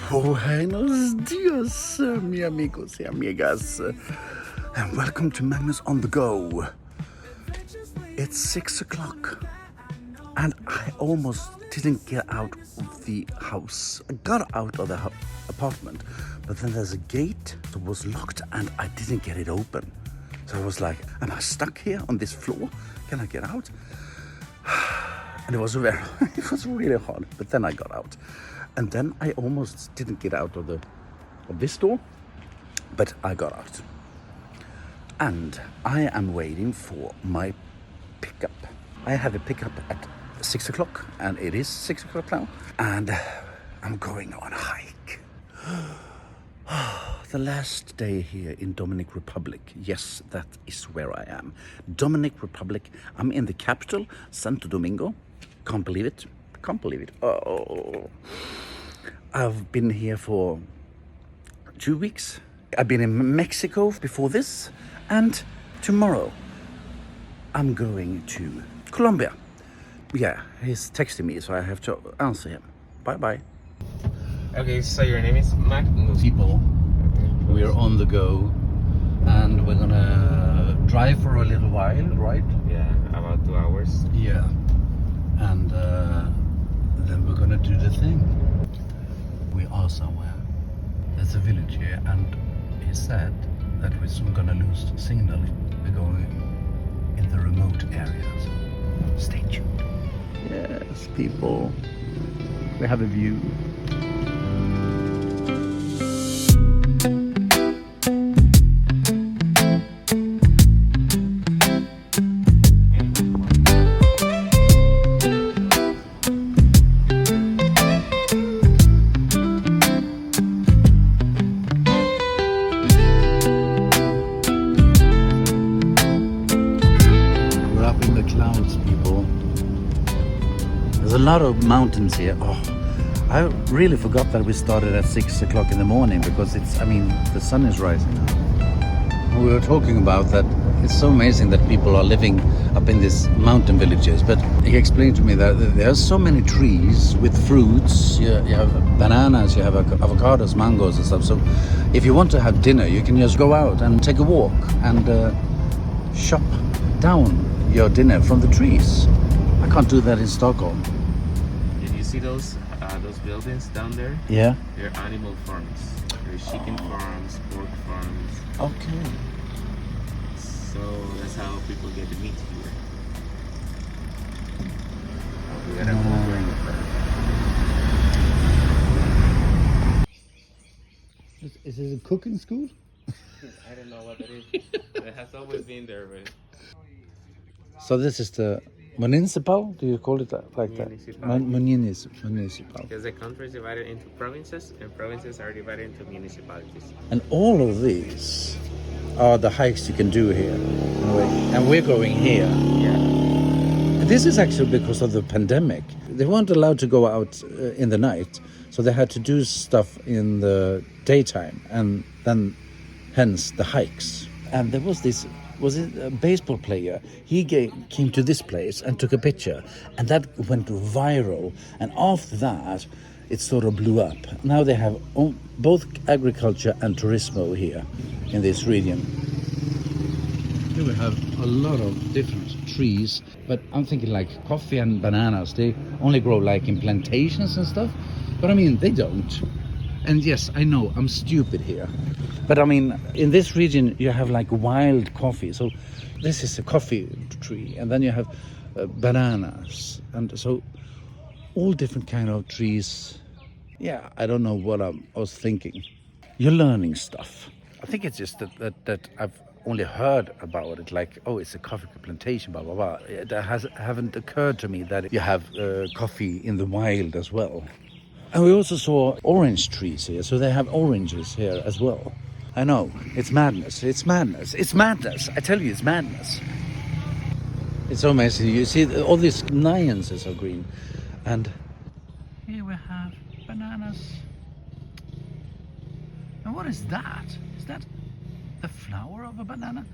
Buenos dias, mi amigos y amigas, and welcome to Magnus on the Go. It's 6 o'clock, and I almost didn't get out of the house. I got out of the apartment, but then there's a gate that was locked, and I didn't get it open. So I was like, am I stuck here on this floor? Can I get out? And it was really hard, but then I got out. And then I almost didn't get out of this door, but I got out. And I am waiting for my pickup. I have a pickup at 6 o'clock, and it is 6 o'clock now. And I'm going on a hike. The last day here in Dominican Republic. Yes, that is where I am. Dominican Republic. I'm in the capital, Santo Domingo. Can't believe it. Can't believe it. Oh. I've been here for 2 weeks. I've been in Mexico before this, and tomorrow I'm going to Colombia. Yeah, he's texting me, so I have to answer him. Bye-bye. Okay, so your name is Magnus. People, we're on the go, and we're gonna drive for a little while, right? Yeah, about 2 hours. Yeah, and then we're gonna do the thing. We are somewhere. There's a village here, and he said that we're soon gonna lose signal. We're going in the remote area, so stay tuned. Yes, people, we have a view. A lot of mountains here. Oh, I really forgot that we started at 6 o'clock in the morning because the sun is rising now. We were talking about that. It's so amazing that people are living up in these mountain villages, but he explained to me that there are so many trees with fruits. You have bananas, you have avocados, mangoes and stuff. So if you want to have dinner, you can just go out and take a walk and shop down your dinner from the trees. I can't do that in Stockholm. See those buildings down there? Yeah. They're animal farms. They're chicken farms, pork farms. Okay. So that's how people get the meat here. We gotta move right now. Is this a cooking school? I don't know what it is. It has always been there, but... So this is the municipal? Do you call it like that? Municipal. Because the country is divided into provinces, and provinces are divided into municipalities. And all of these are the hikes you can do here. And we're going here. Yeah. This is actually because of the pandemic. They weren't allowed to go out in the night, so they had to do stuff in the daytime, and then hence the hikes. And there was this... Was it a baseball player? He came to this place and took a picture, and that went viral. And after that, it sort of blew up. Now they have both agriculture and turismo here in this region. Here we have a lot of different trees, but I'm thinking like coffee and bananas. They only grow like in plantations and stuff, but they don't. And yes, I know, I'm stupid here. But in this region, you have like wild coffee. So this is a coffee tree. And then you have bananas. And so all different kind of trees. Yeah, I don't know what I was thinking. You're learning stuff. I think it's just that I've only heard about it. Like, oh, it's a coffee plantation, blah, blah, blah. It haven't occurred to me that you have coffee in the wild as well. And we also saw orange trees here, so they have oranges here as well. I know, it's madness, it's madness, it's madness. I tell you, it's madness. It's so amazing. You see all these nyances are green. And here we have bananas. And what is that? Is that the flower of a banana?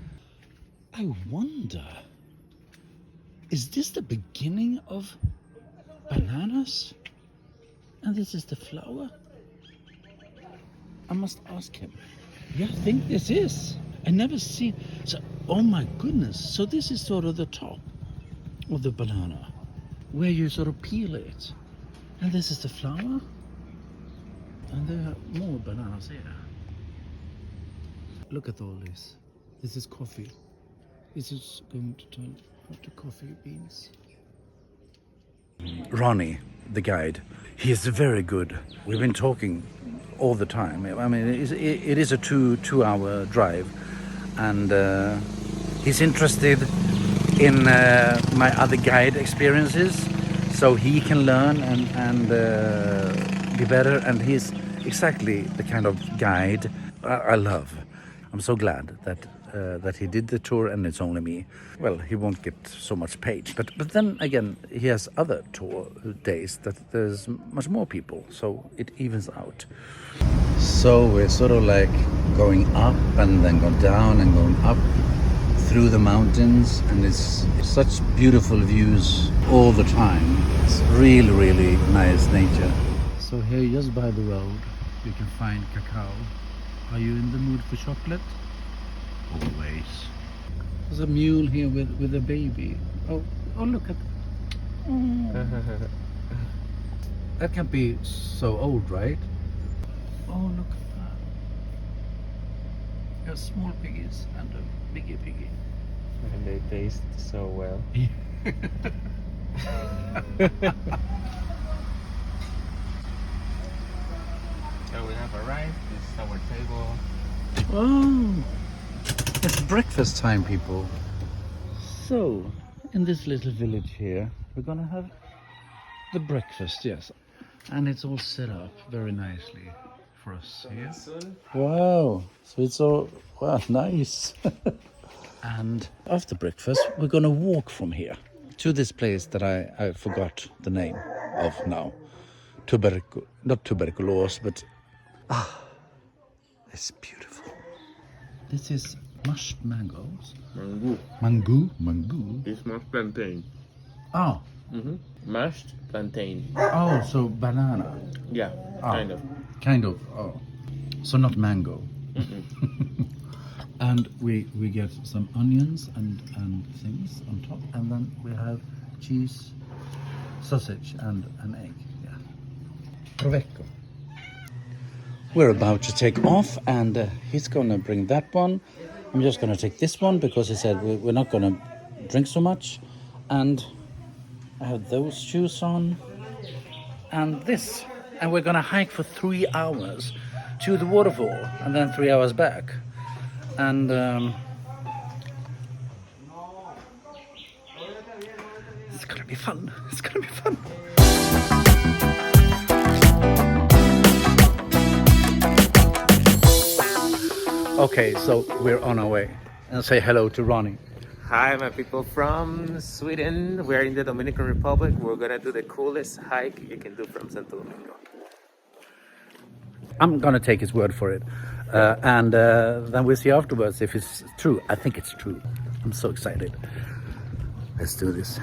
I wonder, is this the beginning of bananas? And this is the flower? I must ask him. Yeah, I think this is. I never seen. So, oh my goodness. So this is sort of the top of the banana, where you sort of peel it. And this is the flower. And there are more bananas here. Look at all this. This is coffee. This is going to turn into coffee beans. Ronnie, the guide, he is very good. We've been talking all the time. I mean, it is a two-hour drive, and he's interested in my other guide experiences, so he can learn and be better. And he's exactly the kind of guide I love. I'm so glad that he did the tour, and it's only me. Well, he won't get so much paid, but then again, he has other tour days that there's much more people, so it evens out. So we're sort of like going up and then going down and going up through the mountains, and it's such beautiful views all the time. It's really, really nice nature. So here, just by the road, you can find cacao. Are you in the mood for chocolate? Always. There's a mule here with a baby. Oh, look at. Oh. That can't be so old, right? Oh, look at that. There's small piggies and a biggie piggy. And they taste so well. So we have arrived. This is our table. Oh, it's breakfast time, people. So, in this little village here, we're gonna have the breakfast, yes. And it's all set up very nicely for us here. Wow, so it's all, wow, nice. And after breakfast, we're gonna walk from here to this place that I forgot the name of now. Not tuberculosis, but it's beautiful. This is mashed mangoes. Mango. It's mashed plantain. Oh. Mashed plantain. Oh, so banana. Yeah, kind of. Kind of. Oh, so not mango. And we get some onions and things on top, and then we have cheese, sausage, and an egg. Yeah. Provecho. We're about to take off, and he's gonna bring that one. I'm just gonna take this one because he said we're not gonna drink so much, and I have those shoes on, and this, and we're gonna hike for 3 hours to the waterfall, and then 3 hours back, and it's gonna be fun. It's gonna be fun. Okay, so we're on our way, and say hello to Ronnie. Hi, my people from Sweden. We're in the Dominican Republic. We're gonna do the coolest hike you can do from Santo Domingo. I'm gonna take his word for it, and then we'll see afterwards if it's true. I think it's true. I'm so excited. Let's do this.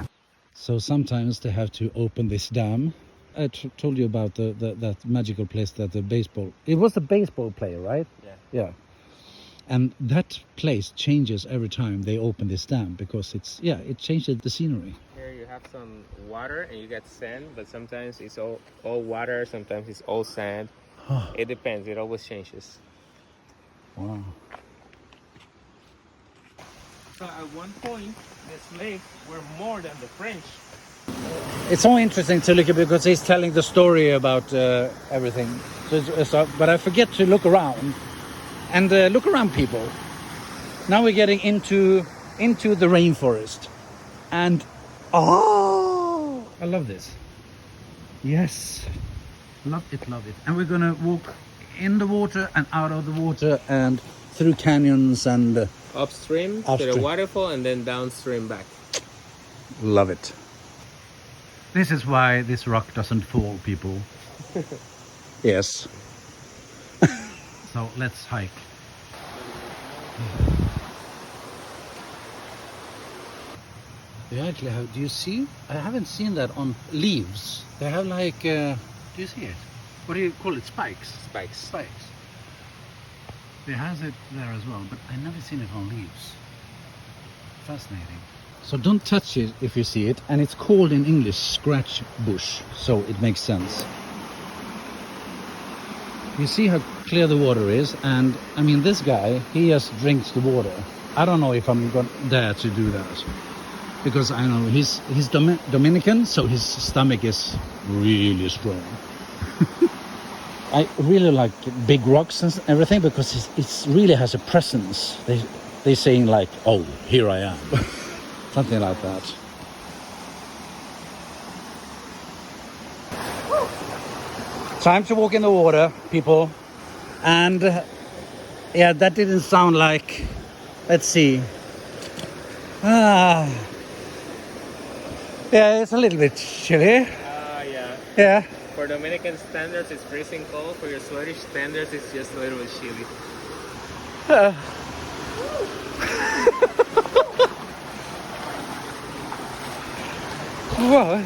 So sometimes they have to open this dam. I told you about that magical place that the baseball. It was the baseball player, right? Yeah. Yeah. And that place changes every time they open this dam because it changes the scenery. Here you have some water and you get sand, but sometimes it's all water, sometimes it's all sand. It depends, it always changes. Wow. So at one point, the slaves were more than the French. It's so interesting to look at because he's telling the story about everything. But I forget to look around. And look around, people. Now we're getting into the rainforest. And I love this. Yes. Love it, love it. And we're gonna walk in the water and out of the water and through canyons and Upstream to the waterfall and then downstream back. love it. This is why this rock doesn't fall, people. Yes. So let's hike. They actually have, do you see? I haven't seen that on leaves. They have like, do you see it? What do you call it? Spikes? Spikes. Spikes. It has it there as well, but I've never seen it on leaves. Fascinating. So don't touch it if you see it, and it's called in English scratch bush, so it makes sense. You see how clear the water is, and I mean this guy, he just drinks the water. I don't know if I'm going to dare to do that, because I know he's Dominican, so his stomach is really strong. I really like big rocks and everything because it really has a presence. They saying like, "Oh, here I am," something like that. Time to walk in the water, people. And yeah, that didn't sound like. Let's see. Yeah, it's a little bit chilly. Yeah. Yeah. For Dominican standards, it's freezing cold. For your Swedish standards, it's just a little bit chilly. Whoa.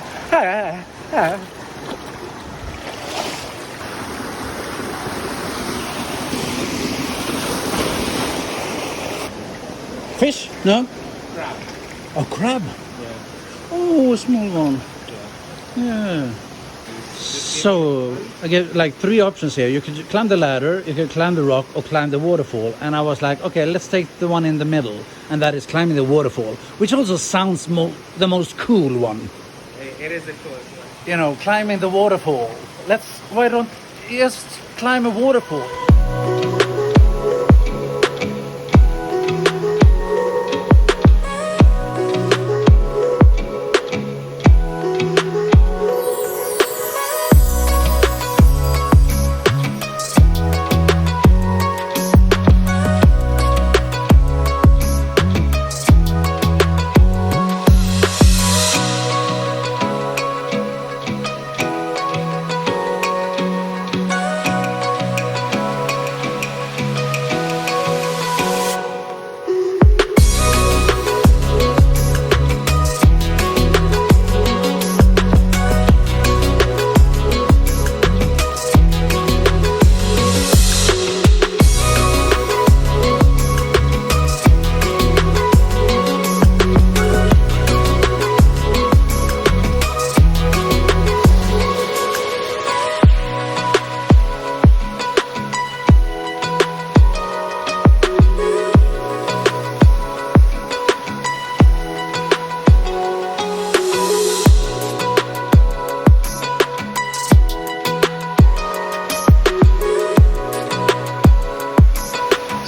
Fish? No? Crab. Oh, crab. Yeah. Oh, a small one. Yeah. Yeah. So I get like three options here. You could climb the ladder, you could climb the rock, or climb the waterfall. And I was like, okay, let's take the one in the middle, and that is climbing the waterfall, which also sounds the most cool one. It is the coolest one. You know, climbing the waterfall. Why don't you just climb a waterfall?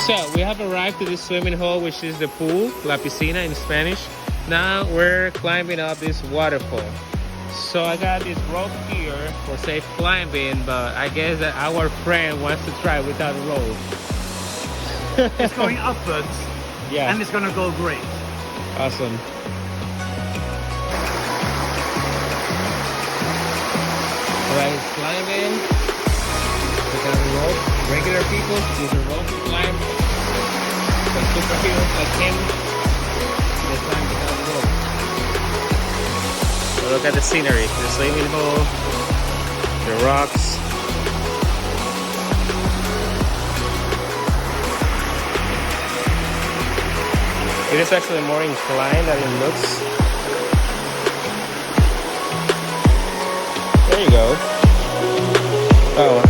So we have arrived to the swimming hole, which is the pool, La Piscina in Spanish. Now we're climbing up this waterfall. So I got this rope here for safe climbing, but I guess that our friend wants to try without rope. It's going upwards. Yeah. And it's gonna go great. Awesome. Alright, climbing. We got a rope. Regular people use a rope to climb. But superheroes like him, they climb without a rope. So look at the scenery. The swimming hole, the rocks. It is actually more inclined than it looks. There you go. Oh.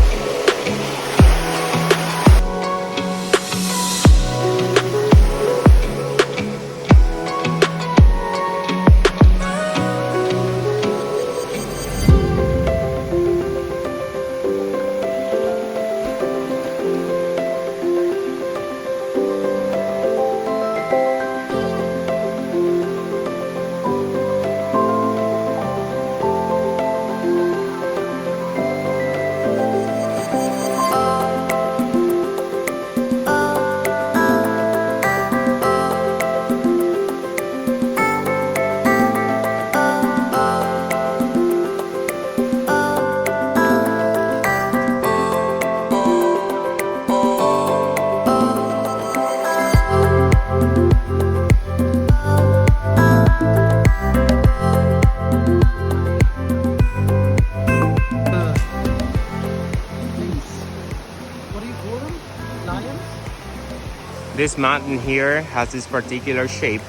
This mountain here has this particular shape,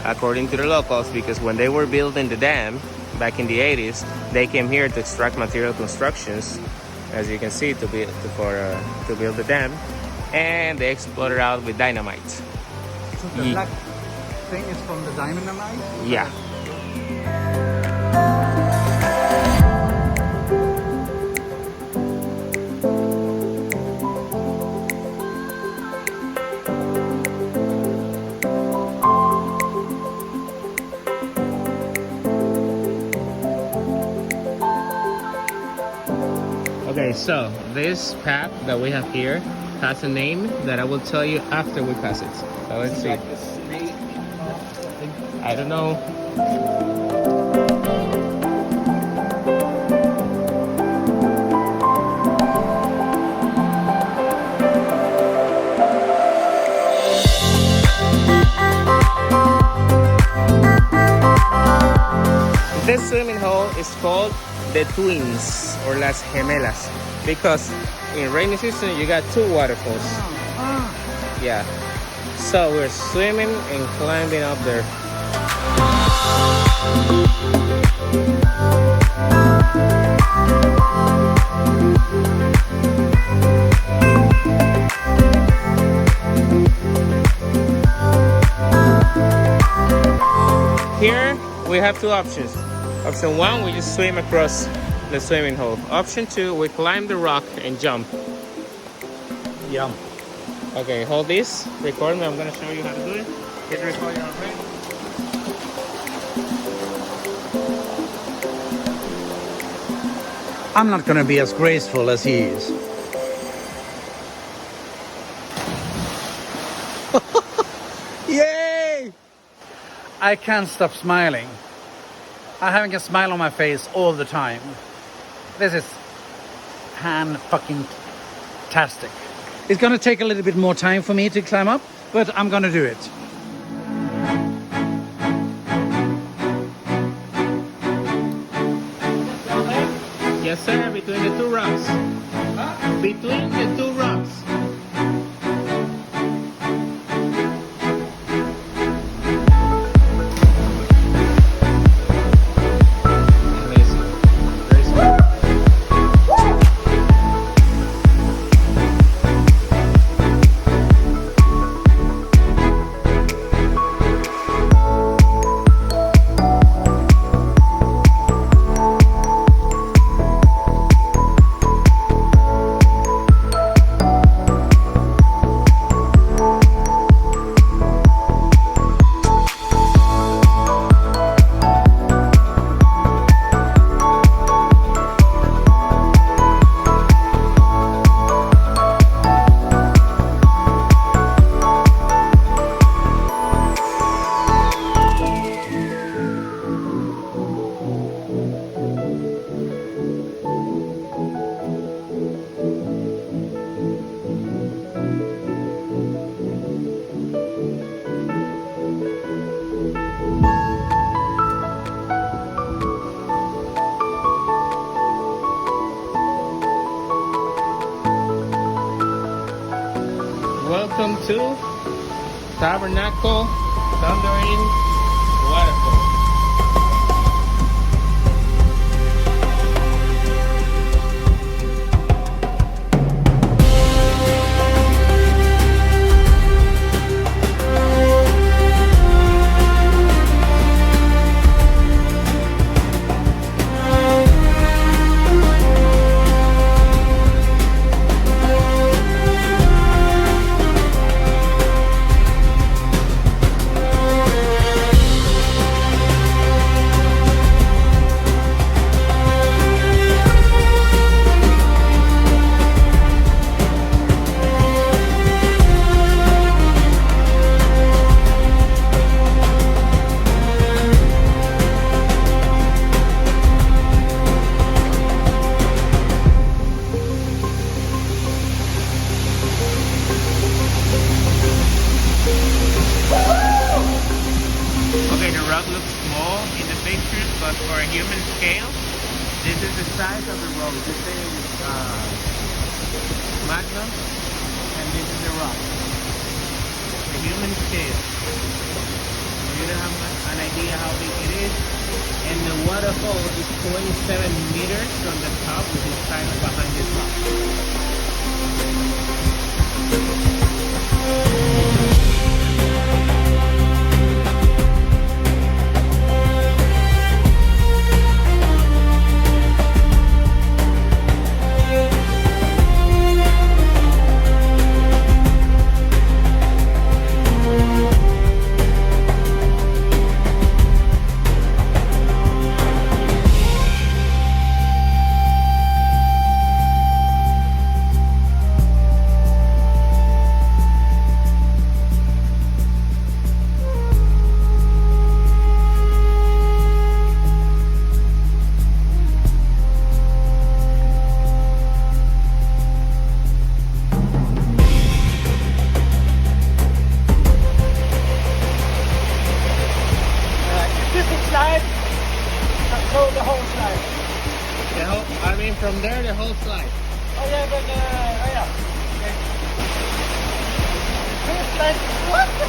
according to the locals, because when they were building the dam back in the 80s, they came here to extract material constructions, as you can see, to build the dam, and they exploded out with dynamite. So the black thing is from the dynamite? Yeah. Okay, so this path that we have here has a name that I will tell you after we pass it. So let's see. Like a snake. I don't know. This swimming hole is called the Twins or Las Gemelas because in rainy season you got two waterfalls. Yeah. So we're swimming and climbing up there. Here we have two options. Option one, we just swim across the swimming hole. Option two, we climb the rock and jump. Yeah. Okay, hold this. Record me. I'm gonna show you how to do it. Hit record already. I'm not gonna be as graceful as he is. Yay! I can't stop smiling. I'm having a smile on my face all the time. This is fan-fucking-tastic. It's gonna take a little bit more time for me to climb up, but I'm gonna do it. Yes, sir. Between the two rocks. Huh? Between the two rocks. Welcome to Tabernacle Thundering Waterfall. but for a human scale, this is the size of the road. This is Magnum, and this is the rock. human scale. You don't have an idea how big it is. And the waterfall is 27 meters from the top, which is kind of behind the top. From there, the whole slide. Oh yeah, but oh yeah. Okay. It's like, what the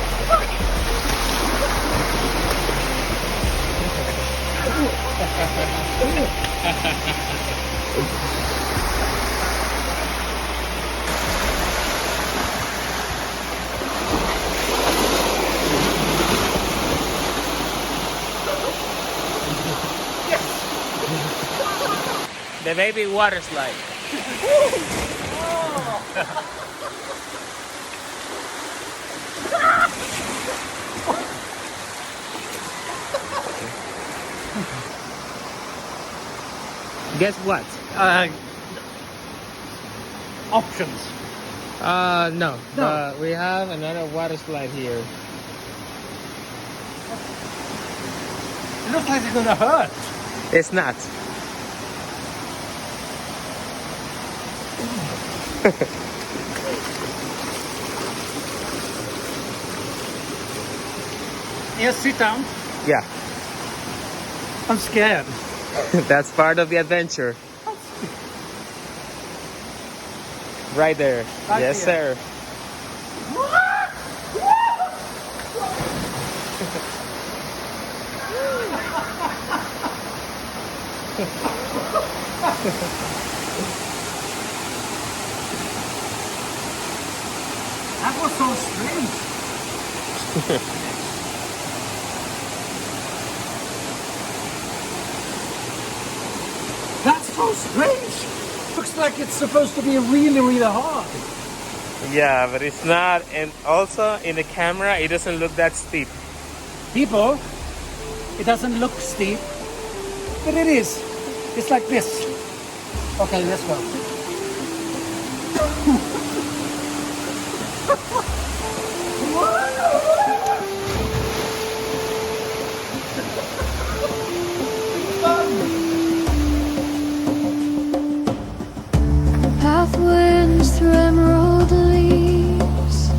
The baby water slide. Guess what? Options. No. No. We have another water slide here. It looks like it's gonna hurt. It's not. Yes, sit down. Yeah. I'm scared. That's part of the adventure. Right there. Right yes, here. sir. That was so strange. That's so strange. Looks like it's supposed to be really, really hard. Yeah, but it's not. And also in the camera, it doesn't look that steep. People, it doesn't look steep, but it is. It's like this. Okay, let's go. Path winds through emerald leaves,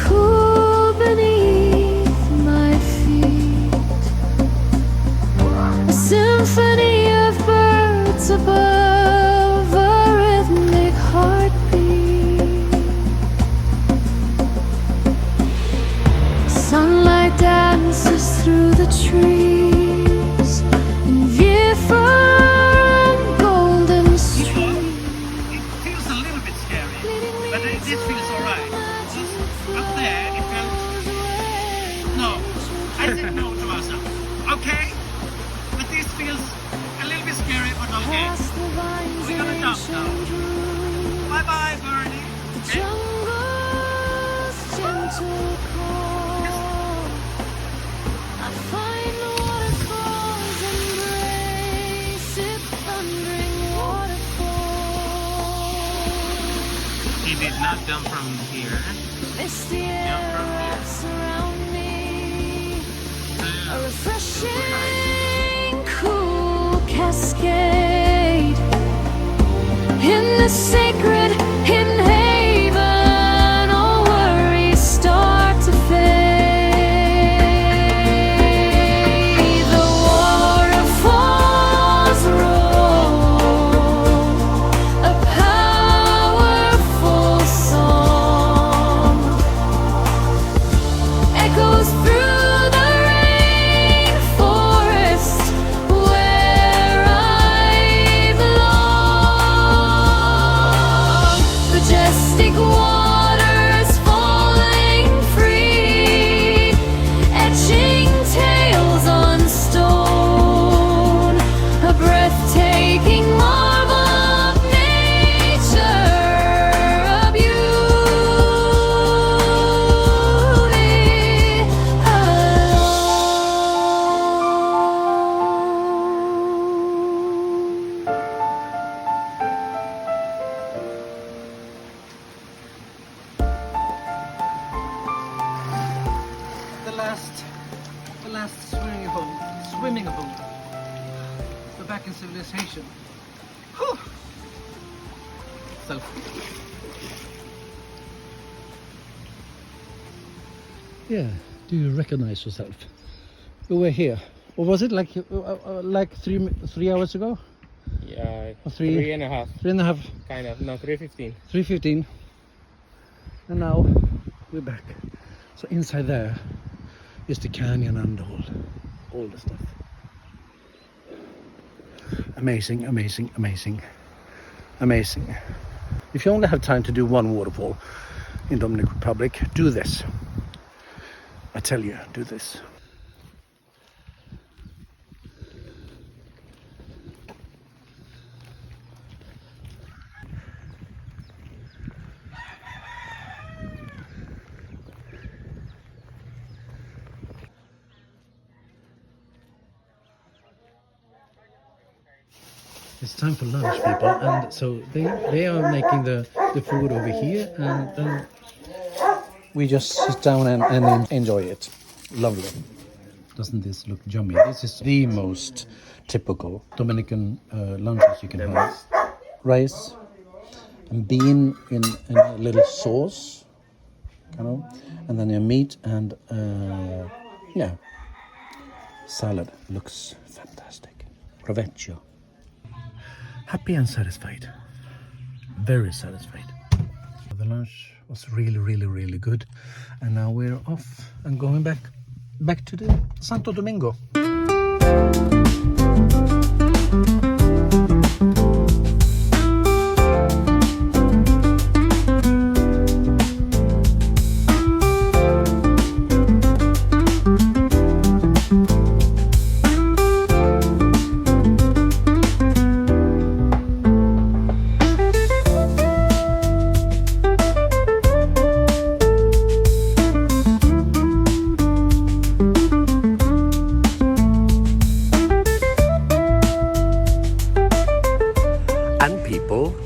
cool beneath my feet. A symphony of birds above, a rhythmic heartbeat. Sunlight dances through the trees in view from golden street. It feels a little bit scary, but this feels alright. Up there, it felt... No, I said no to myself. Okay, but this feels a little bit scary, but okay. Past the vines We're gonna and jump now. ancient Bye-bye, Bernie. the Okay? jungle's gentle call. I find the waterfalls, embrace it, thundering waterfall. He did not jump from here. Misty air wraps around me, a refreshing, cool cascade in the sacred hidden haven. All worries start to fade. The waterfalls roll, a powerful song. mystic waters falling free, etching tales on stone, a breathtaking marvel of nature, a beauty The last swimming hole. We're back in civilization. Whew. Yeah, do you recognize yourself? We were here. What was it, like 3 hours ago? Yeah, Or three- 3.5. 3.5, Kind of. No, 3:15. 3:15. And now we're back. So inside there is the canyon and all the stuff. Amazing, amazing, amazing, amazing. If you only have time to do one waterfall in Dominican Republic, do this. I tell you, do this. It's time for lunch, people, and so they are making the food over here, and then we just sit down and enjoy it. Lovely. Doesn't this look yummy? This is the most typical Dominican lunches you can have. Rice, and bean in a little sauce, kind of, and then your meat and yeah, salad. Looks fantastic. Provecho. Happy and satisfied. Very satisfied. The lunch was really, really, really good. And now we're off and going back to the Santo Domingo.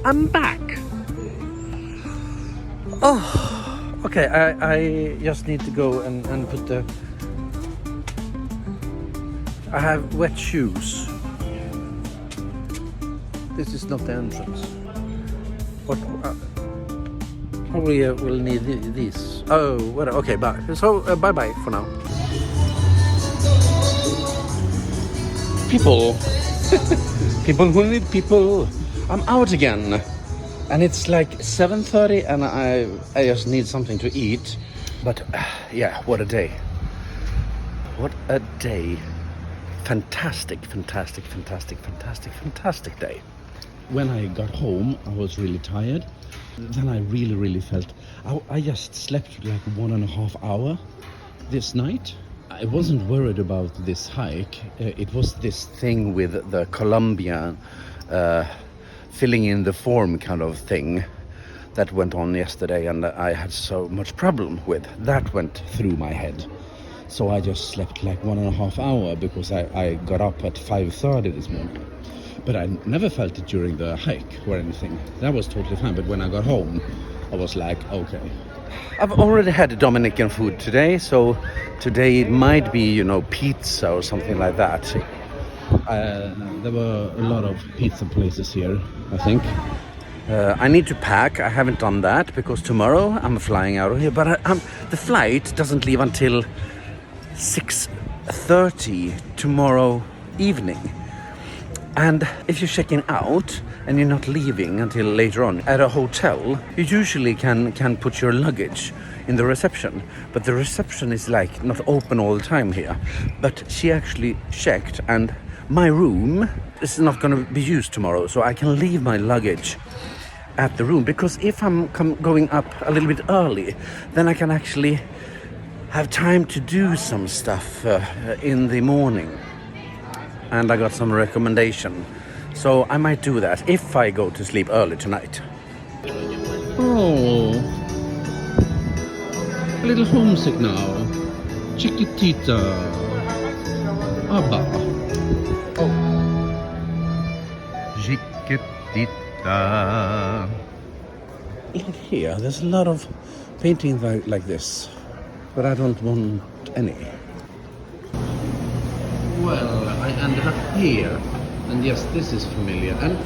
I'm back. Oh, okay. I just need to go and put the. I have wet shoes. This is not the entrance. What? Probably will need these. Oh, what? Okay, bye. So bye bye for now. People. People who need people. I'm out again, and it's like 7:30, and I just need something to eat. But yeah, what a day! What a day! Fantastic, fantastic, fantastic, fantastic, fantastic day. When I got home, I was really tired. Then I really, really felt I just slept like 1.5 hours this night. I wasn't worried about this hike. It was this thing with the Colombian. Filling in the form kind of thing that went on yesterday, and I had so much problem with. That went through my head. So I just slept like 1.5 hours because I got up at 5:30 this morning. But I never felt it during the hike or anything. That was totally fine. But when I got home, I was like, okay. I've already had Dominican food today, so today it might be, pizza or something like that. There were a lot of pizza places here, I think. I need to pack. I haven't done that because tomorrow I'm flying out of here. But the flight doesn't leave until 6:30 tomorrow evening. And if you're checking out and you're not leaving until later on at a hotel, you usually can put your luggage in the reception. But the reception is like not open all the time here. But she actually checked, and my room is not going to be used tomorrow, so I can leave my luggage at the room, because if I'm going up a little bit early, then I can actually have time to do some stuff in the morning. And I got some recommendation, so I might do that if I go to sleep early tonight. Oh, a little homesick now. Chiquitita. Abba. Oh. Chiquitita. Look here, there's a lot of painting like this, but I don't want any. Well, I ended up here, and yes, this is familiar. And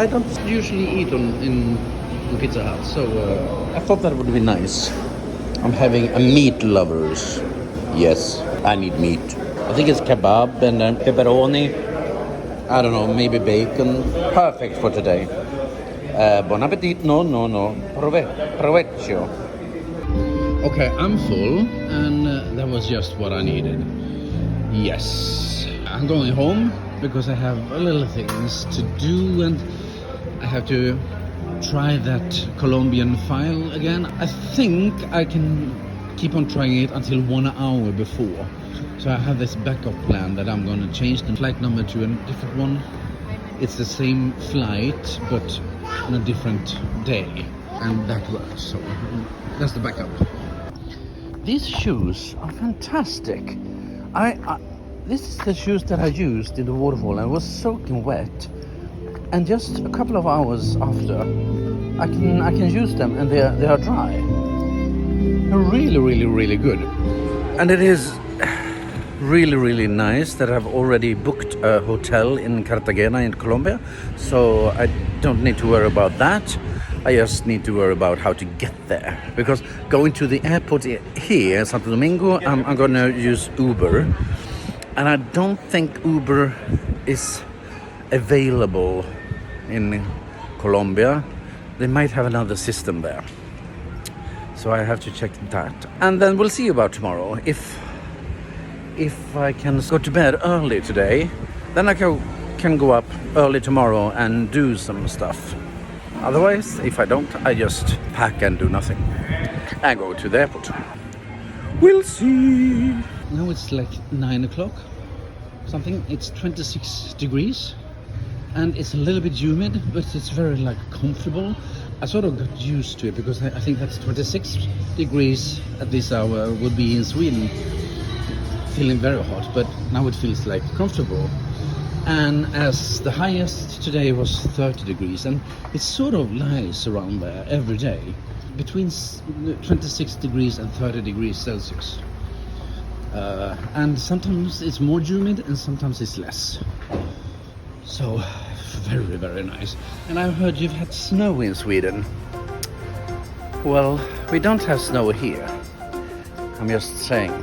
I don't usually eat in Pizza Hut, so I thought that would be nice. I'm having a meat lovers. Yes, I need meat. I think it's kebab and then pepperoni. I don't know, maybe bacon. Perfect for today. Bon appetit. No. Provecho. Okay, I'm full, and that was just what I needed. Yes, I'm going home because I have a little things to do, and I have to try that Colombian file again. I think I can keep on trying it until 1 hour before. So I have this backup plan that I'm going to change the flight number to a different one. It's the same flight but on a different day, and that works. So that's the backup. These shoes are fantastic. This is the shoes that I used in the waterfall, and it was soaking wet. And just a couple of hours after, I can use them, and they are dry. They're really good. And it is really nice that I've already booked a hotel in Cartagena in Colombia, so I don't need to worry about that. I just need to worry about how to get there, because going to the airport here, Santo Domingo, I'm going to use Uber, and I don't think Uber is available in Colombia. They might have another system there, so I have to check that, and then we'll see about tomorrow. If I can go to bed early today, then I can go up early tomorrow and do some stuff. Otherwise, if I don't, I just pack and do nothing and go to the airport. We'll see. Now it's like 9 o'clock something. It's 26 degrees and it's a little bit humid, but it's very comfortable. I sort of got used to it because I think that's 26 degrees at this hour would be in Sweden, feeling very hot, but now it feels comfortable. And as the highest today was 30 degrees, and it sort of lies around there every day, between 26 degrees and 30 degrees Celsius. And sometimes it's more humid and sometimes it's less. So very nice. And I heard you've had snow in Sweden. Well, we don't have snow here. I'm just saying.